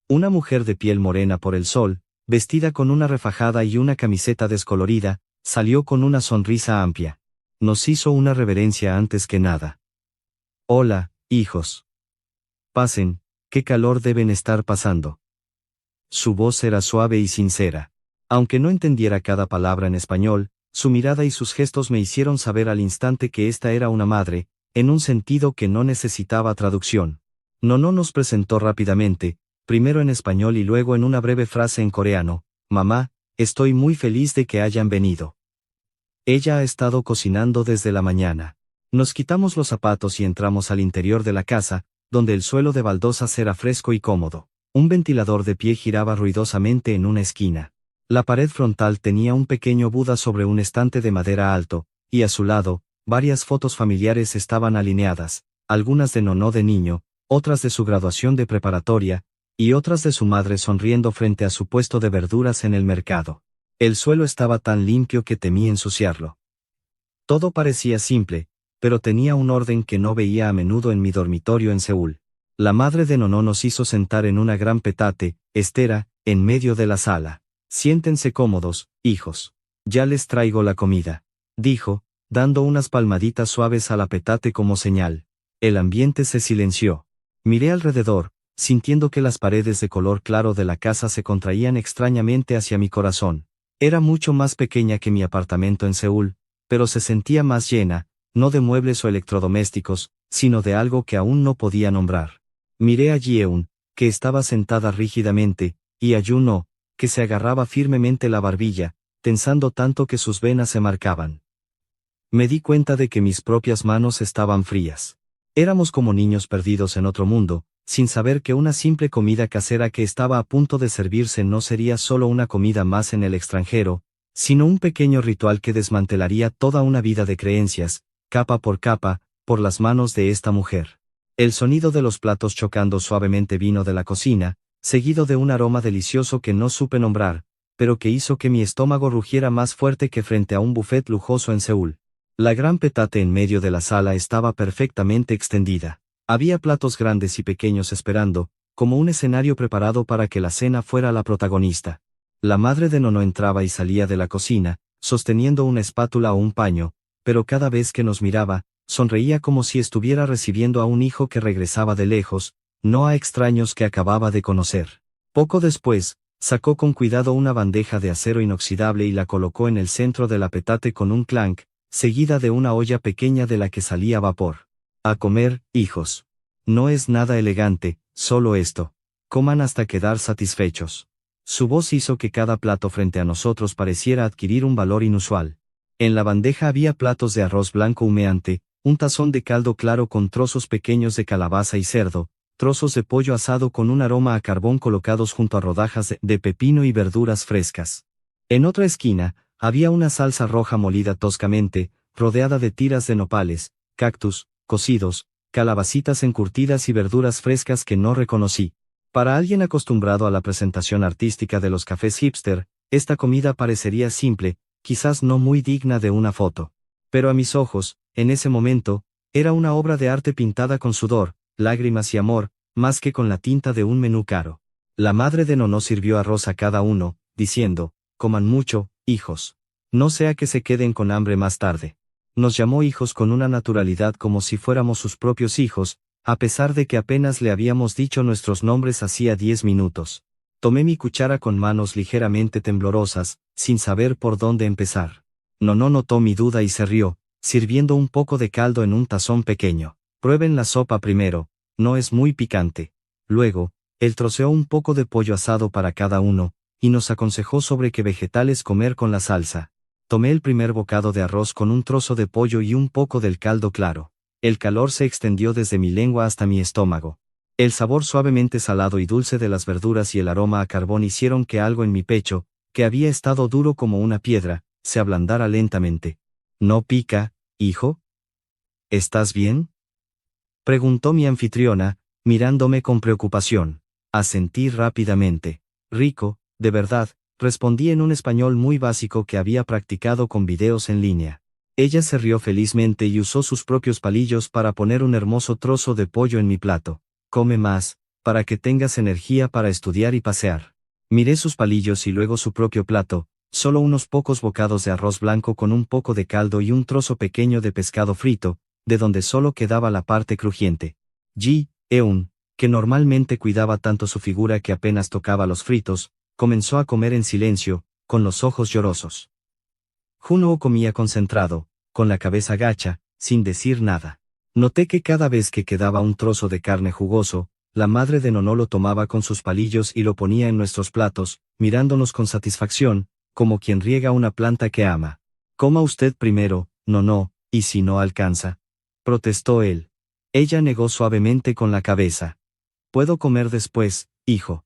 Una mujer de piel morena por el sol, vestida con una refajada y una camiseta descolorida, salió con una sonrisa amplia. Nos hizo una reverencia antes que nada. Hola, hijos. Pasen, qué calor deben estar pasando. Su voz era suave y sincera. Aunque no entendiera cada palabra en español, su mirada y sus gestos me hicieron saber al instante que esta era una madre, en un sentido que no necesitaba traducción. Nono nos presentó rápidamente, primero en español y luego en una breve frase en coreano: mamá, estoy muy feliz de que hayan venido. Ella ha estado cocinando desde la mañana. Nos quitamos los zapatos y entramos al interior de la casa, donde el suelo de baldosas era fresco y cómodo. Un ventilador de pie giraba ruidosamente en una esquina. La pared frontal tenía un pequeño Buda sobre un estante de madera alto, y a su lado, varias fotos familiares estaban alineadas, algunas de Nono de niño, otras de su graduación de preparatoria, y otras de su madre sonriendo frente a su puesto de verduras en el mercado. El suelo estaba tan limpio que temí ensuciarlo. Todo parecía simple, pero tenía un orden que no veía a menudo en mi dormitorio en Seúl. La madre de Nono nos hizo sentar en una gran petate, estera, en medio de la sala. Siéntense cómodos, hijos. Ya les traigo la comida, dijo, dando unas palmaditas suaves a la petate como señal. El ambiente se silenció. Miré alrededor, sintiendo que las paredes de color claro de la casa se contraían extrañamente hacia mi corazón. Era mucho más pequeña que mi apartamento en Seúl, pero se sentía más llena, no de muebles o electrodomésticos, sino de algo que aún no podía nombrar. Miré a Yeun, que estaba sentada rígidamente, y a Juno, que se agarraba firmemente la barbilla, tensando tanto que sus venas se marcaban. Me di cuenta de que mis propias manos estaban frías. Éramos como niños perdidos en otro mundo, sin saber que una simple comida casera que estaba a punto de servirse no sería solo una comida más en el extranjero, sino un pequeño ritual que desmantelaría toda una vida de creencias, capa, por las manos de esta mujer. El sonido de los platos chocando suavemente vino de la cocina, seguido de un aroma delicioso que no supe nombrar, pero que hizo que mi estómago rugiera más fuerte que frente a un buffet lujoso en Seúl. La gran petate en medio de la sala estaba perfectamente extendida. Había platos grandes y pequeños esperando, como un escenario preparado para que la cena fuera la protagonista. La madre de Nono entraba y salía de la cocina, sosteniendo una espátula o un paño, pero cada vez que nos miraba, sonreía como si estuviera recibiendo a un hijo que regresaba de lejos, no a extraños que acababa de conocer. Poco después, sacó con cuidado una bandeja de acero inoxidable y la colocó en el centro de la petate con un clank, seguida de una olla pequeña de la que salía vapor. A comer, hijos. No es nada elegante, solo esto. Coman hasta quedar satisfechos. Su voz hizo que cada plato frente a nosotros pareciera adquirir un valor inusual. En la bandeja había platos de arroz blanco humeante, un tazón de caldo claro con trozos pequeños de calabaza y cerdo, trozos de pollo asado con un aroma a carbón colocados junto a rodajas de pepino y verduras frescas. En otra esquina, había una salsa roja molida toscamente, rodeada de tiras de nopales, cactus, cocidos, calabacitas encurtidas y verduras frescas que no reconocí. Para alguien acostumbrado a la presentación artística de los cafés hipster, esta comida parecería simple, quizás no muy digna de una foto. Pero a mis ojos, en ese momento, era una obra de arte pintada con sudor, lágrimas y amor, más que con la tinta de un menú caro. La madre de Nono sirvió arroz a cada uno, diciendo, coman mucho, hijos. No sea que se queden con hambre más tarde. Nos llamó hijos con una naturalidad como si fuéramos sus propios hijos, a pesar de que apenas le habíamos dicho nuestros nombres hacía 10 minutos. Tomé mi cuchara con manos ligeramente temblorosas, sin saber por dónde empezar. Nono notó mi duda y se rió, sirviendo un poco de caldo en un tazón pequeño. Prueben la sopa primero, no es muy picante. Luego, él troceó un poco de pollo asado para cada uno, y nos aconsejó sobre qué vegetales comer con la salsa. Tomé el primer bocado de arroz con un trozo de pollo y un poco del caldo claro. El calor se extendió desde mi lengua hasta mi estómago. El sabor suavemente salado y dulce de las verduras y el aroma a carbón hicieron que algo en mi pecho, que había estado duro como una piedra, se ablandara lentamente. ¿No pica, hijo? ¿Estás bien?, preguntó mi anfitriona, mirándome con preocupación. Asentí rápidamente. Rico, de verdad, respondí en un español muy básico que había practicado con videos en línea. Ella se rió felizmente y usó sus propios palillos para poner un hermoso trozo de pollo en mi plato. Come más, para que tengas energía para estudiar y pasear. Miré sus palillos y luego su propio plato, solo unos pocos bocados de arroz blanco con un poco de caldo y un trozo pequeño de pescado frito, de donde solo quedaba la parte crujiente. Ji-eun, que normalmente cuidaba tanto su figura que apenas tocaba los fritos, comenzó a comer en silencio, con los ojos llorosos. Junho comía concentrado, con la cabeza gacha, sin decir nada. Noté que cada vez que quedaba un trozo de carne jugoso, la madre de Nono lo tomaba con sus palillos y lo ponía en nuestros platos, mirándonos con satisfacción, como quien riega una planta que ama. Coma usted primero, Nono, y si no alcanza, protestó él. Ella negó suavemente con la cabeza. Puedo comer después, hijo.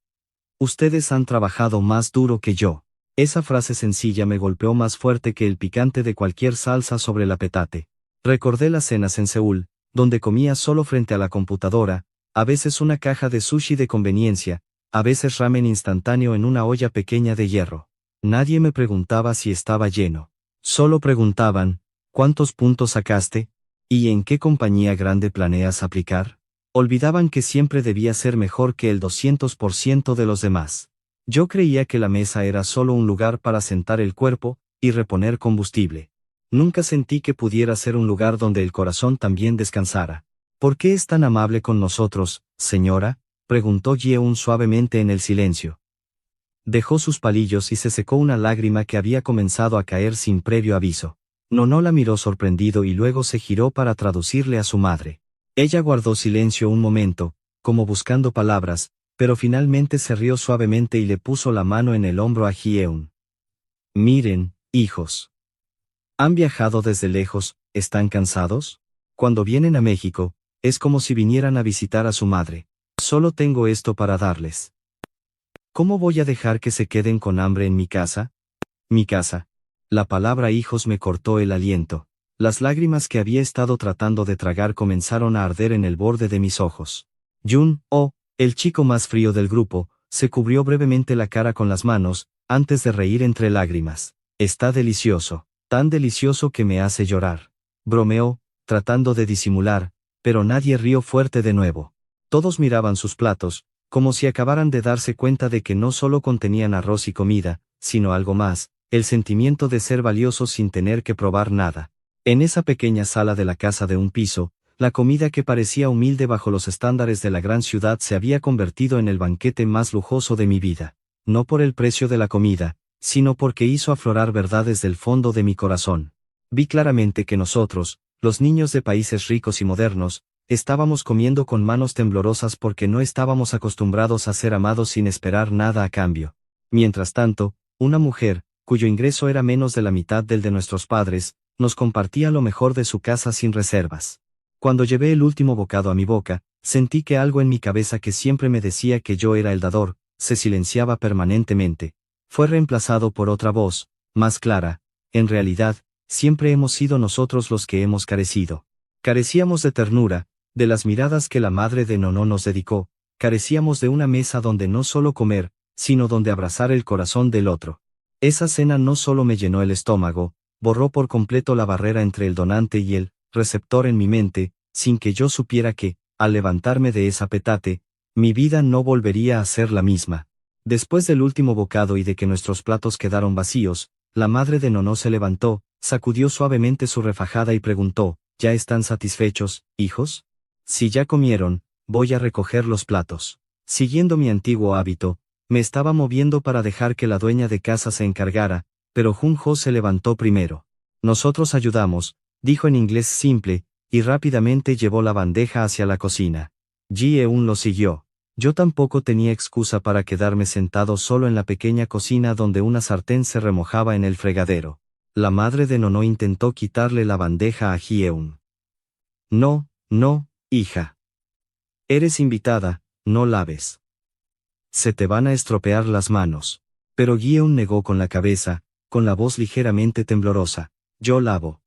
Ustedes han trabajado más duro que yo. Esa frase sencilla me golpeó más fuerte que el picante de cualquier salsa sobre la petate. Recordé las cenas en Seúl, donde comía solo frente a la computadora, a veces una caja de sushi de conveniencia, a veces ramen instantáneo en una olla pequeña de hierro. Nadie me preguntaba si estaba lleno. Solo preguntaban, ¿cuántos puntos sacaste? ¿Y en qué compañía grande planeas aplicar? Olvidaban que siempre debía ser mejor que el 200% de los demás. Yo creía que la mesa era solo un lugar para sentar el cuerpo y reponer combustible. Nunca sentí que pudiera ser un lugar donde el corazón también descansara. ¿Por qué es tan amable con nosotros, señora?, preguntó Yeun suavemente en el silencio. Dejó sus palillos y se secó una lágrima que había comenzado a caer sin previo aviso. Nono la miró sorprendido y luego se giró para traducirle a su madre. Ella guardó silencio un momento, como buscando palabras, pero finalmente se rió suavemente y le puso la mano en el hombro a Yeun. Miren, hijos. ¿Han viajado desde lejos, están cansados? Cuando vienen a México, es como si vinieran a visitar a su madre. Solo tengo esto para darles. ¿Cómo voy a dejar que se queden con hambre en mi casa? Mi casa. La palabra hijos me cortó el aliento. Las lágrimas que había estado tratando de tragar comenzaron a arder en el borde de mis ojos. Jun-oh, el chico más frío del grupo, se cubrió brevemente la cara con las manos, antes de reír entre lágrimas. Está delicioso, tan delicioso que me hace llorar. Bromeó, tratando de disimular, pero nadie rió fuerte de nuevo. Todos miraban sus platos, como si acabaran de darse cuenta de que no solo contenían arroz y comida, sino algo más, el sentimiento de ser valiosos sin tener que probar nada. En esa pequeña sala de la casa de un piso, la comida que parecía humilde bajo los estándares de la gran ciudad se había convertido en el banquete más lujoso de mi vida. No por el precio de la comida, sino porque hizo aflorar verdades del fondo de mi corazón. Vi claramente que nosotros, los niños de países ricos y modernos, estábamos comiendo con manos temblorosas porque no estábamos acostumbrados a ser amados sin esperar nada a cambio. Mientras tanto, una mujer, cuyo ingreso era menos de la mitad del de nuestros padres, nos compartía lo mejor de su casa sin reservas. Cuando llevé el último bocado a mi boca, sentí que algo en mi cabeza que siempre me decía que yo era el dador, se silenciaba permanentemente. Fue reemplazado por otra voz, más clara: en realidad, siempre hemos sido nosotros los que hemos carecido. Carecíamos de ternura, de las miradas que la madre de Nono nos dedicó, carecíamos de una mesa donde no solo comer, sino donde abrazar el corazón del otro. Esa cena no solo me llenó el estómago, borró por completo la barrera entre el donante y el receptor en mi mente, sin que yo supiera que, al levantarme de esa petate, mi vida no volvería a ser la misma. Después del último bocado y de que nuestros platos quedaron vacíos, la madre de Nono se levantó, sacudió suavemente su refajada y preguntó: ¿Ya están satisfechos, hijos? Si ya comieron, voy a recoger los platos. Siguiendo mi antiguo hábito, me estaba moviendo para dejar que la dueña de casa se encargara, pero Junjo se levantó primero. Nosotros ayudamos, dijo en inglés simple, y rápidamente llevó la bandeja hacia la cocina. Ji-eun lo siguió. Yo tampoco tenía excusa para quedarme sentado solo en la pequeña cocina donde una sartén se remojaba en el fregadero. La madre de Nono intentó quitarle la bandeja a Ji-eun. No, no, hija. Eres invitada, no laves. Se te van a estropear las manos. Pero Ji-eun negó con la cabeza, con la voz ligeramente temblorosa. Yo lavo.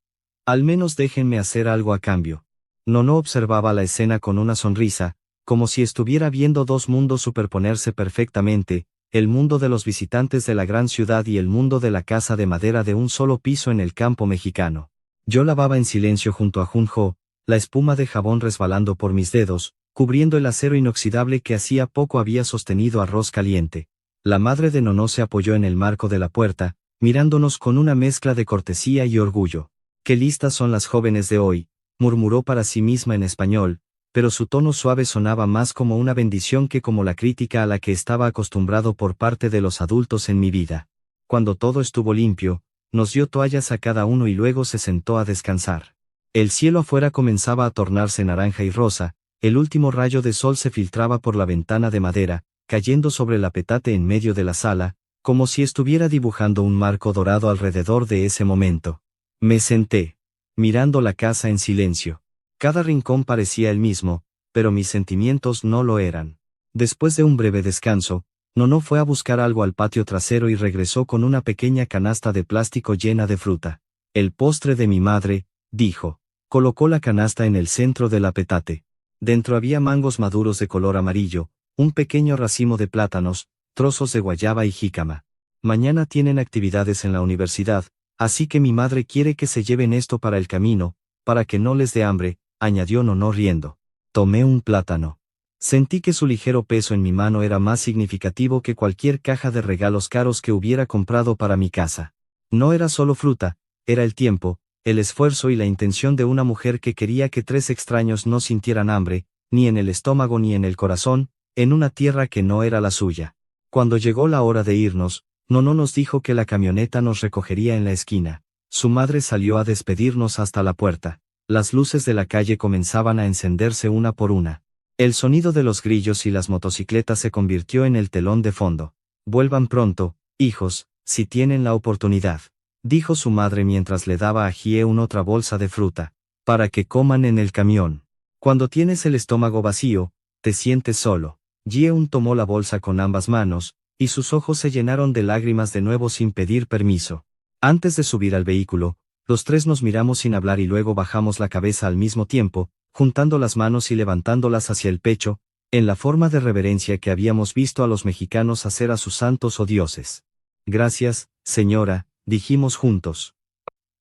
Al menos déjenme hacer algo a cambio. Nono observaba la escena con una sonrisa, como si estuviera viendo dos mundos superponerse perfectamente, el mundo de los visitantes de la gran ciudad y el mundo de la casa de madera de un solo piso en el campo mexicano. Yo lavaba en silencio junto a Junjo, la espuma de jabón resbalando por mis dedos, cubriendo el acero inoxidable que hacía poco había sostenido arroz caliente. La madre de Nono se apoyó en el marco de la puerta, mirándonos con una mezcla de cortesía y orgullo. «Qué listas son las jóvenes de hoy», murmuró para sí misma en español, pero su tono suave sonaba más como una bendición que como la crítica a la que estaba acostumbrado por parte de los adultos en mi vida. Cuando todo estuvo limpio, nos dio toallas a cada uno y luego se sentó a descansar. El cielo afuera comenzaba a tornarse naranja y rosa, el último rayo de sol se filtraba por la ventana de madera, cayendo sobre la petate en medio de la sala, como si estuviera dibujando un marco dorado alrededor de ese momento. Me senté, mirando la casa en silencio. Cada rincón parecía el mismo, pero mis sentimientos no lo eran. Después de un breve descanso, Nono fue a buscar algo al patio trasero y regresó con una pequeña canasta de plástico llena de fruta. «El postre de mi madre», dijo. Colocó la canasta en el centro de la petate. Dentro había mangos maduros de color amarillo, un pequeño racimo de plátanos, trozos de guayaba y jícama. «Mañana tienen actividades en la universidad, así que mi madre quiere que se lleven esto para el camino, para que no les dé hambre», añadió Nono riendo. Tomé un plátano. Sentí que su ligero peso en mi mano era más significativo que cualquier caja de regalos caros que hubiera comprado para mi casa. No era solo fruta, era el tiempo, el esfuerzo y la intención de una mujer que quería que 3 extraños no sintieran hambre, ni en el estómago ni en el corazón, en una tierra que no era la suya. Cuando llegó la hora de irnos, Nono nos dijo que la camioneta nos recogería en la esquina. Su madre salió a despedirnos hasta la puerta. Las luces de la calle comenzaban a encenderse una por una. El sonido de los grillos y las motocicletas se convirtió en el telón de fondo. «Vuelvan pronto, hijos, si tienen la oportunidad», dijo su madre mientras le daba a Ji-eun otra bolsa de fruta, «para que coman en el camión. Cuando tienes el estómago vacío, te sientes solo». Ji-eun tomó la bolsa con ambas manos, y sus ojos se llenaron de lágrimas de nuevo sin pedir permiso. Antes de subir al vehículo, los 3 nos miramos sin hablar y luego bajamos la cabeza al mismo tiempo, juntando las manos y levantándolas hacia el pecho, en la forma de reverencia que habíamos visto a los mexicanos hacer a sus santos o dioses. «Gracias, señora», dijimos juntos.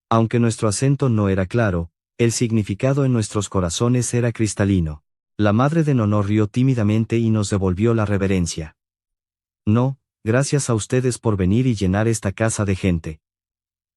Aunque nuestro acento no era claro, el significado en nuestros corazones era cristalino. La madre de Nono rió tímidamente y nos devolvió la reverencia. «No, gracias a ustedes por venir y llenar esta casa de gente.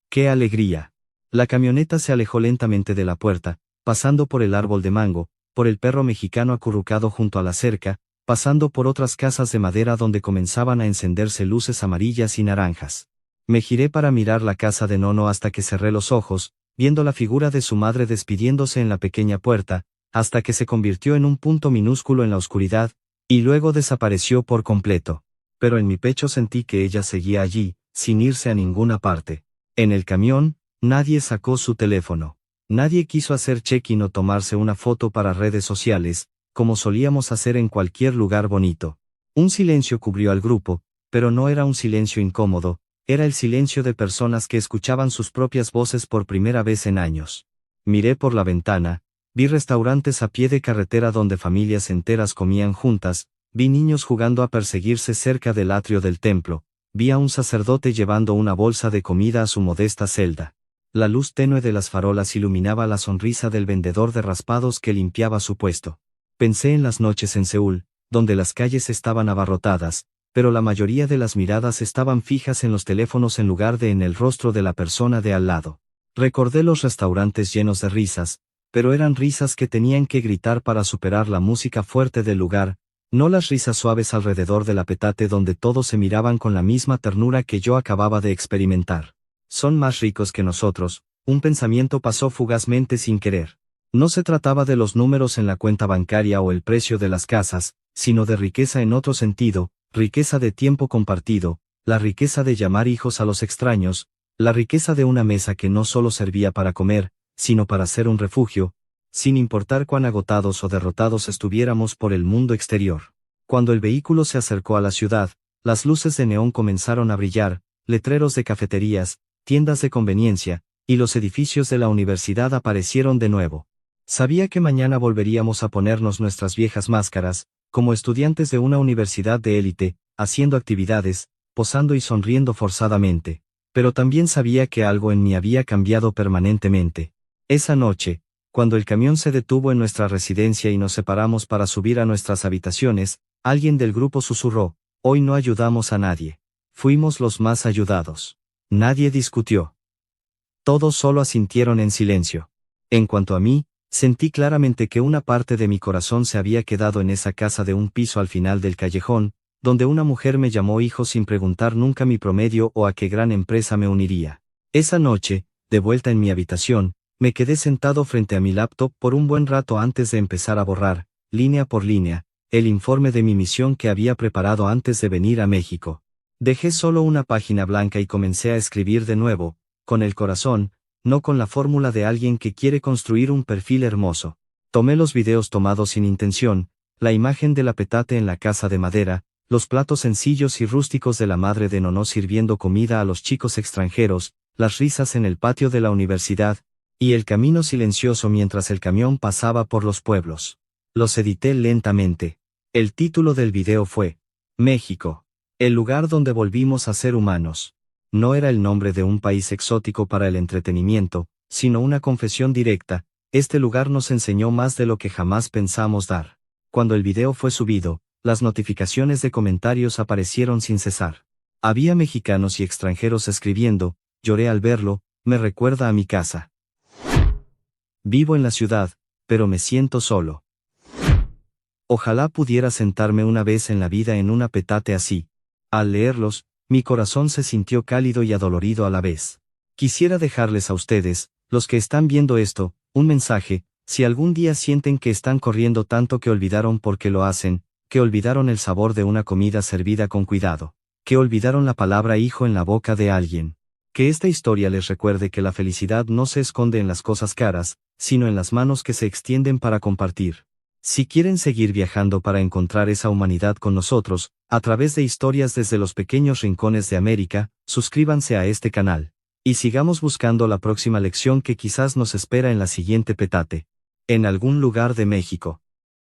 ¡Qué alegría!». La camioneta se alejó lentamente de la puerta, pasando por el árbol de mango, por el perro mexicano acurrucado junto a la cerca, pasando por otras casas de madera donde comenzaban a encenderse luces amarillas y naranjas. Me giré para mirar la casa de Nono hasta que cerré los ojos, viendo la figura de su madre despidiéndose en la pequeña puerta, hasta que se convirtió en un punto minúsculo en la oscuridad, y luego desapareció por completo. Pero en mi pecho sentí que ella seguía allí, sin irse a ninguna parte. En el camión, nadie sacó su teléfono. Nadie quiso hacer check-in o tomarse una foto para redes sociales, como solíamos hacer en cualquier lugar bonito. Un silencio cubrió al grupo, pero no era un silencio incómodo, era el silencio de personas que escuchaban sus propias voces por primera vez en años. Miré por la ventana, vi restaurantes a pie de carretera donde familias enteras comían juntas, vi niños jugando a perseguirse cerca del atrio del templo, vi a un sacerdote llevando una bolsa de comida a su modesta celda. La luz tenue de las farolas iluminaba la sonrisa del vendedor de raspados que limpiaba su puesto. Pensé en las noches en Seúl, donde las calles estaban abarrotadas, pero la mayoría de las miradas estaban fijas en los teléfonos en lugar de en el rostro de la persona de al lado. Recordé los restaurantes llenos de risas, pero eran risas que tenían que gritar para superar la música fuerte del lugar, no las risas suaves alrededor del petate donde todos se miraban con la misma ternura que yo acababa de experimentar. Son más ricos que nosotros, un pensamiento pasó fugazmente sin querer. No se trataba de los números en la cuenta bancaria o el precio de las casas, sino de riqueza en otro sentido, riqueza de tiempo compartido, la riqueza de llamar hijos a los extraños, la riqueza de una mesa que no solo servía para comer, sino para ser un refugio, sin importar cuán agotados o derrotados estuviéramos por el mundo exterior. Cuando el vehículo se acercó a la ciudad, las luces de neón comenzaron a brillar, letreros de cafeterías, tiendas de conveniencia, y los edificios de la universidad aparecieron de nuevo. Sabía que mañana volveríamos a ponernos nuestras viejas máscaras, como estudiantes de una universidad de élite, haciendo actividades, posando y sonriendo forzadamente, pero también sabía que algo en mí había cambiado permanentemente. Esa noche, cuando el camión se detuvo en nuestra residencia y nos separamos para subir a nuestras habitaciones, alguien del grupo susurró: «Hoy no ayudamos a nadie. Fuimos los más ayudados». Nadie discutió. Todos solo asintieron en silencio. En cuanto a mí, sentí claramente que una parte de mi corazón se había quedado en esa casa de un piso al final del callejón, donde una mujer me llamó hijo sin preguntar nunca mi promedio o a qué gran empresa me uniría. Esa noche, de vuelta en mi habitación, me quedé sentado frente a mi laptop por un buen rato antes de empezar a borrar, línea por línea, el informe de mi misión que había preparado antes de venir a México. Dejé solo una página blanca y comencé a escribir de nuevo, con el corazón, no con la fórmula de alguien que quiere construir un perfil hermoso. Tomé los videos tomados sin intención, la imagen del petate en la casa de madera, los platos sencillos y rústicos de la madre de Nono sirviendo comida a los chicos extranjeros, las risas en el patio de la universidad, y el camino silencioso mientras el camión pasaba por los pueblos. Los edité lentamente. El título del video fue México. El lugar donde volvimos a ser humanos. No era el nombre de un país exótico para el entretenimiento, sino una confesión directa: este lugar nos enseñó más de lo que jamás pensamos dar. Cuando el video fue subido, las notificaciones de comentarios aparecieron sin cesar. Había mexicanos y extranjeros escribiendo: lloré al verlo, me recuerda a mi casa. Vivo en la ciudad, pero me siento solo. Ojalá pudiera sentarme una vez en la vida en un petate así. Al leerlos, mi corazón se sintió cálido y adolorido a la vez. Quisiera dejarles a ustedes, los que están viendo esto, un mensaje: si algún día sienten que están corriendo tanto que olvidaron por qué lo hacen, que olvidaron el sabor de una comida servida con cuidado, que olvidaron la palabra hijo en la boca de alguien, que esta historia les recuerde que la felicidad no se esconde en las cosas caras, sino en las manos que se extienden para compartir. Si quieren seguir viajando para encontrar esa humanidad con nosotros, a través de historias desde los pequeños rincones de América, suscríbanse a este canal. Y sigamos buscando la próxima lección que quizás nos espera en la siguiente petate. En algún lugar de México.